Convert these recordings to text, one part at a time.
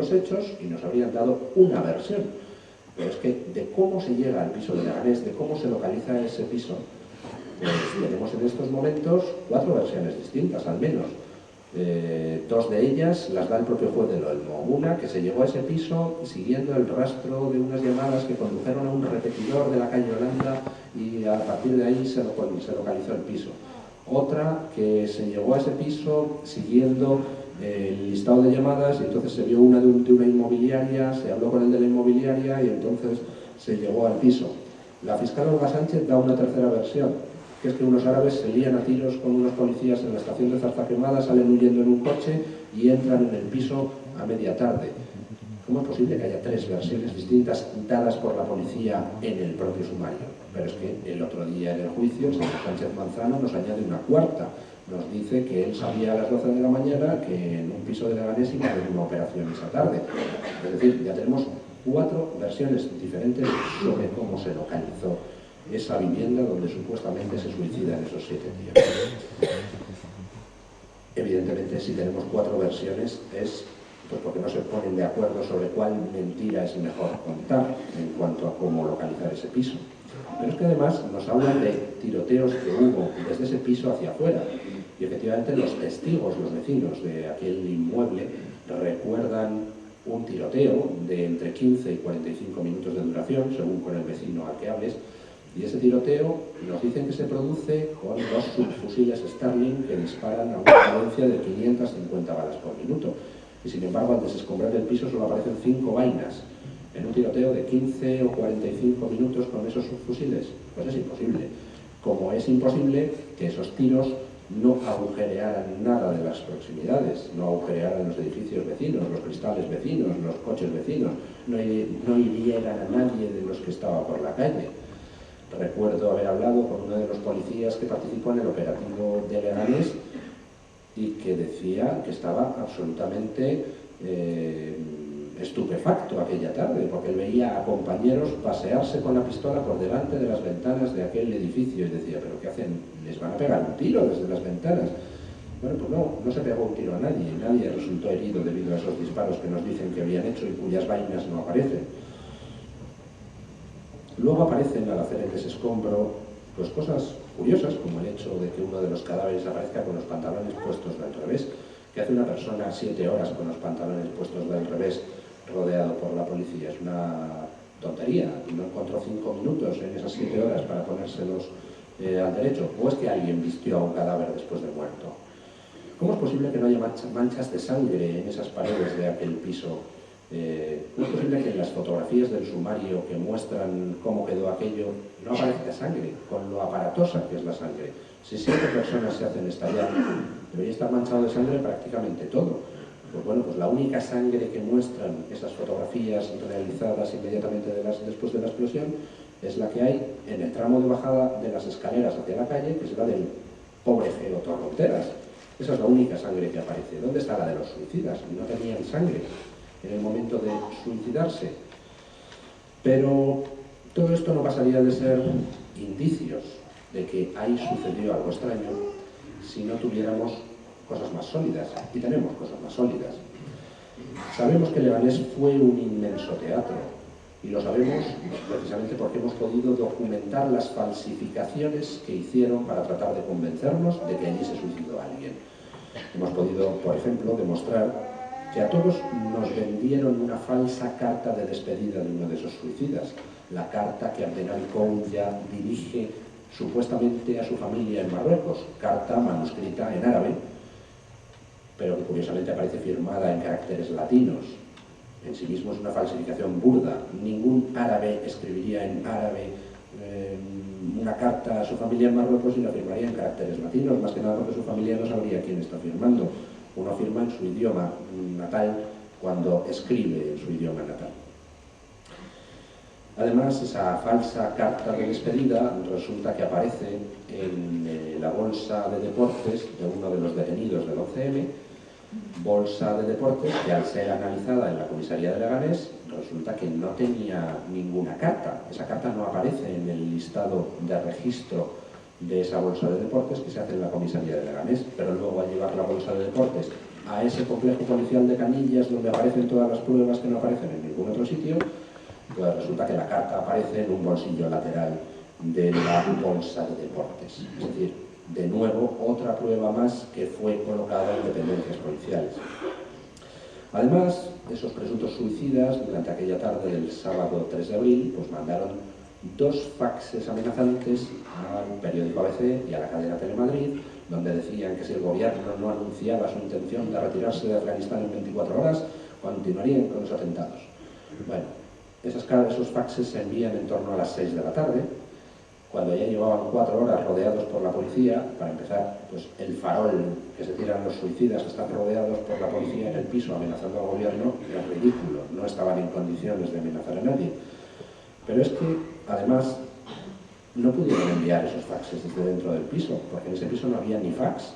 los hechos y nos habrían dado una versión. Pero es que de cómo se llega al piso de Leganés, de cómo se localiza ese piso, pues tenemos en estos momentos 4 versiones distintas, al menos. 2 de ellas las da el propio juez del Olmo. Una, que se llegó a ese piso siguiendo el rastro de unas llamadas que condujeron a un repetidor de la calle Holanda y a partir de ahí se localizó el piso. Otra, que se llegó a ese piso siguiendo el listado de llamadas y entonces se vio una de una inmobiliaria, se habló con el de la inmobiliaria y entonces se llegó al piso. La fiscal Olga Sánchez da una tercera versión, que es que unos árabes se lían a tiros con unos policías en la estación de Zarzaquemada, salen huyendo en un coche y entran en el piso a media tarde. ¿Cómo es posible que haya 3 versiones distintas dadas por la policía en el propio sumario? Pero es que el otro día en el juicio el señor Sánchez Manzano nos añade una cuarta. Nos dice que él sabía a las 12 de la mañana que en un piso de Leganés iba a haber una operación esa tarde. Es decir, ya tenemos 4 versiones diferentes sobre cómo se localizó esa vivienda donde supuestamente se suicida en esos 7 días. Evidentemente, si tenemos 4 versiones es pues porque no se ponen de acuerdo sobre cuál mentira es mejor contar en cuanto a cómo localizar ese piso. Pero es que además nos hablan de tiroteos que hubo desde ese piso hacia afuera. Y efectivamente los testigos, los vecinos de aquel inmueble, recuerdan un tiroteo de entre 15 y 45 minutos de duración, según con el vecino al que hables, y ese tiroteo nos dicen que se produce con 2 subfusiles Sterling que disparan a una cadencia de 550 balas por minuto. Y sin embargo, al desescombrar el piso solo aparecen 5 vainas. En un tiroteo de 15 o 45 minutos con esos subfusiles, pues es imposible. Como es imposible que esos tiros no agujerearan nada de las proximidades, no agujerearan los edificios vecinos, los cristales vecinos, los coches vecinos, no hirieran a nadie de los que estaba por la calle. Recuerdo haber hablado con uno de los policías que participó en el operativo de Leganés y que decía que estaba absolutamente estupefacto aquella tarde, porque él veía a compañeros pasearse con la pistola por delante de las ventanas de aquel edificio y decía, ¿pero qué hacen? ¿Les van a pegar un tiro desde las ventanas? Bueno, pues no se pegó un tiro a nadie, nadie resultó herido debido a esos disparos que nos dicen que habían hecho y cuyas vainas no aparecen. Luego aparecen al hacer el desescombro pues cosas curiosas, como el hecho de que uno de los cadáveres aparezca con los pantalones puestos del revés. ¿Qué hace una persona 7 horas con los pantalones puestos del revés rodeado por la policía? Es una tontería. No encontró 5 minutos en esas 7 horas para ponérselos al derecho. ¿O es que alguien vistió a un cadáver después de muerto? ¿Cómo es posible que no haya manchas de sangre en esas paredes de aquel piso? ¿No es posible que en las fotografías del sumario que muestran cómo quedó aquello no aparezca sangre, con lo aparatosa que es la sangre? Si 7 personas se hacen estallar, debería estar manchado de sangre prácticamente todo. Pues bueno, pues la única sangre que muestran esas fotografías realizadas inmediatamente después de la explosión es la que hay en el tramo de bajada de las escaleras hacia la calle, que es la del pobre Geo Torronteras. Esa es la única sangre que aparece. ¿Dónde está la de los suicidas? No tenían sangre en el momento de suicidarse. Pero todo esto no pasaría de ser indicios de que ahí sucedió algo extraño si no tuviéramos cosas más sólidas, y tenemos cosas más sólidas. Sabemos que Leganés fue un inmenso teatro, y lo sabemos precisamente porque hemos podido documentar las falsificaciones que hicieron para tratar de convencernos de que allí se suicidó alguien. Hemos podido, por ejemplo, demostrar que a todos nos vendieron una falsa carta de despedida de uno de esos suicidas, la carta que Abdelali Kounia dirige supuestamente a su familia en Marruecos, carta manuscrita en árabe, pero que curiosamente aparece firmada en caracteres latinos. En sí mismo es una falsificación burda. Ningún árabe escribiría en árabe una carta a su familia en Marruecos y la firmaría en caracteres latinos, más que nada porque su familia no sabría quién está firmando. Uno firma en su idioma natal cuando escribe en su idioma natal. Además, esa falsa carta de despedida resulta que aparece en la bolsa de deportes de uno de los detenidos del 11M, bolsa de deportes que al ser analizada en la comisaría de Leganés resulta que no tenía ninguna carta. Esa carta no aparece en el listado de registro de esa bolsa de deportes que se hace en la comisaría de Leganés, pero luego al llevar la bolsa de deportes a ese complejo policial de Canillas donde aparecen todas las pruebas que no aparecen en ningún otro sitio, pues resulta que la carta aparece en un bolsillo lateral de la bolsa de deportes. Es decir, de nuevo, otra prueba más que fue colocada en dependencias policiales. Además, esos presuntos suicidas, durante aquella tarde del sábado 3 de abril, pues mandaron 2 faxes amenazantes al periódico ABC y a la cadena Telemadrid, donde decían que si el gobierno no anunciaba su intención de retirarse de Afganistán en 24 horas, continuarían con los atentados. Bueno, esos faxes se envían en torno a las 6 de la tarde, cuando ya llevaban 4 horas rodeados por la policía. Para empezar, pues el farol que se tiran los suicidas están rodeados por la policía en el piso amenazando al gobierno, es ridículo, no estaban en condiciones de amenazar a nadie. Pero es que, además, no pudieron enviar esos faxes desde dentro del piso, porque en ese piso no había ni fax,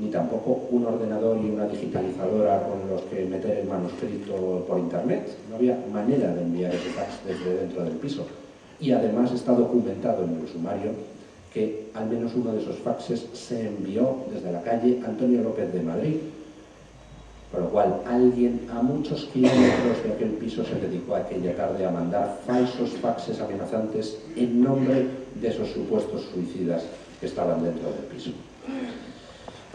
ni tampoco un ordenador y una digitalizadora con los que meter el manuscrito por internet. No había manera de enviar ese fax desde dentro del piso. Y además está documentado en el sumario que al menos uno de esos faxes se envió desde la calle Antonio López de Madrid, con lo cual alguien a muchos kilómetros de aquel piso se dedicó aquella tarde a mandar falsos faxes amenazantes en nombre de esos supuestos suicidas que estaban dentro del piso.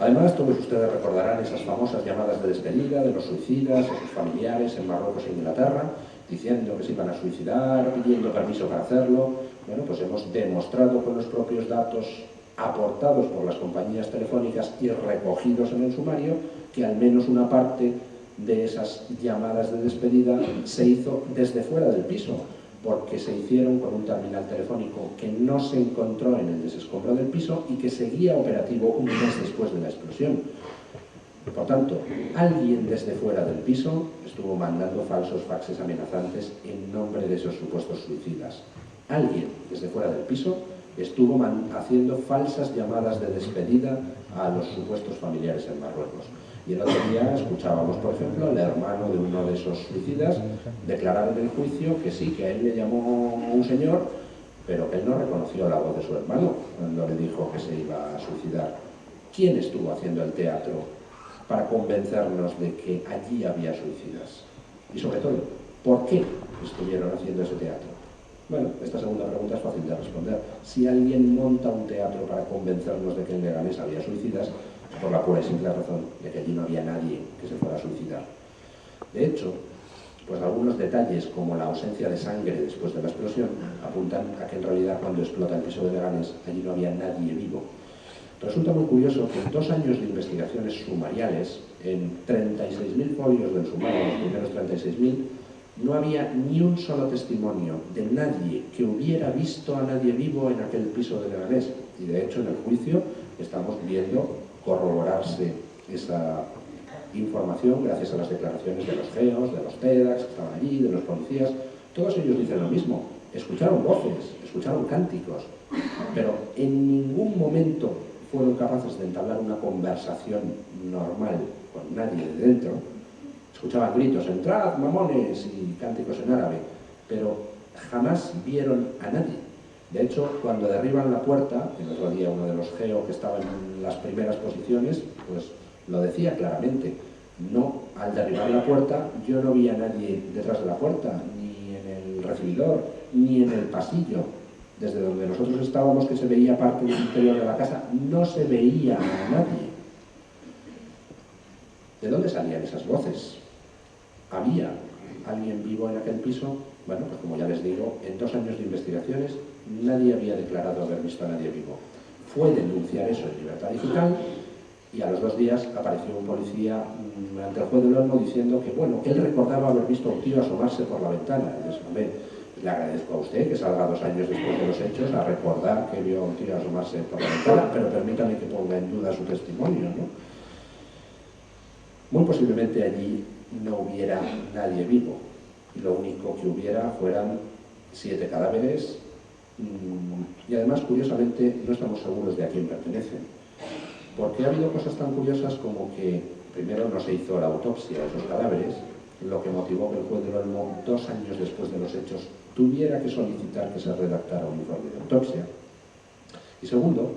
Además, todos ustedes recordarán esas famosas llamadas de despedida de los suicidas a sus familiares en Marruecos e Inglaterra, diciendo que se iban a suicidar, pidiendo permiso para hacerlo. Bueno, pues hemos demostrado con los propios datos aportados por las compañías telefónicas y recogidos en el sumario que al menos una parte de esas llamadas de despedida se hizo desde fuera del piso, porque se hicieron con un terminal telefónico que no se encontró en el desescombro del piso y que seguía operativo un mes después de la explosión. Por tanto, alguien desde fuera del piso estuvo mandando falsos faxes amenazantes en nombre de esos supuestos suicidas. Alguien desde fuera del piso estuvo haciendo falsas llamadas de despedida a los supuestos familiares en Marruecos. Y el otro día escuchábamos, por ejemplo, al hermano de uno de esos suicidas declarar en el juicio que sí, que a él le llamó un señor, pero que él no reconoció la voz de su hermano cuando le dijo que se iba a suicidar. ¿Quién estuvo haciendo el teatro para convencernos de que allí había suicidas? Y sobre todo, ¿por qué estuvieron haciendo ese teatro? Bueno, esta segunda pregunta es fácil de responder. Si alguien monta un teatro para convencernos de que en Leganés había suicidas, es por la pura y simple razón de que allí no había nadie que se fuera a suicidar. De hecho, pues algunos detalles, como la ausencia de sangre después de la explosión, apuntan a que en realidad cuando explota el piso de Leganés, allí no había nadie vivo. Resulta muy curioso que en 2 años de investigaciones sumariales, en 36.000 folios del sumario, los primeros 36.000, no había ni un solo testimonio de nadie que hubiera visto a nadie vivo en aquel piso de Leganés. Y de hecho en el juicio estamos viendo corroborarse esa información gracias a las declaraciones de los GEOs, de los TEDx que estaban allí, de los policías. Todos ellos dicen lo mismo. Escucharon voces, escucharon cánticos, pero en ningún momento fueron capaces de entablar una conversación normal con nadie de dentro. Escuchaban gritos, entrad, mamones, y cánticos en árabe, pero jamás vieron a nadie. De hecho, cuando derriban la puerta, el otro día uno de los GEO que estaba en las primeras posiciones, pues lo decía claramente. No, al derribar la puerta, yo no vi a nadie detrás de la puerta, ni en el recibidor, ni en el pasillo. Desde donde nosotros estábamos, que se veía parte del interior de la casa, no se veía a nadie. ¿De dónde salían esas voces? ¿Había alguien vivo en aquel piso? Bueno, pues como ya les digo, en 2 años de investigaciones nadie había declarado haber visto a nadie vivo. Fue denunciar eso en Libertad Digital y a los 2 días apareció un policía ante el juez del Olmo diciendo que, bueno, que él recordaba haber visto a un tío asomarse por la ventana. Y les hombre, le agradezco a usted que salga 2 años después de los hechos a recordar que vio a un tío asomarse por la ventana, pero permítame que ponga en duda su testimonio, ¿no? Muy posiblemente allí no hubiera nadie vivo, y lo único que hubiera fueran 7 cadáveres, y además, curiosamente, no estamos seguros de a quién pertenecen, porque ha habido cosas tan curiosas como que primero no se hizo la autopsia de esos cadáveres, lo que motivó que el juez del Olmo, 2 años después de los hechos, tuviera que solicitar que se redactara un informe de autopsia. Y segundo,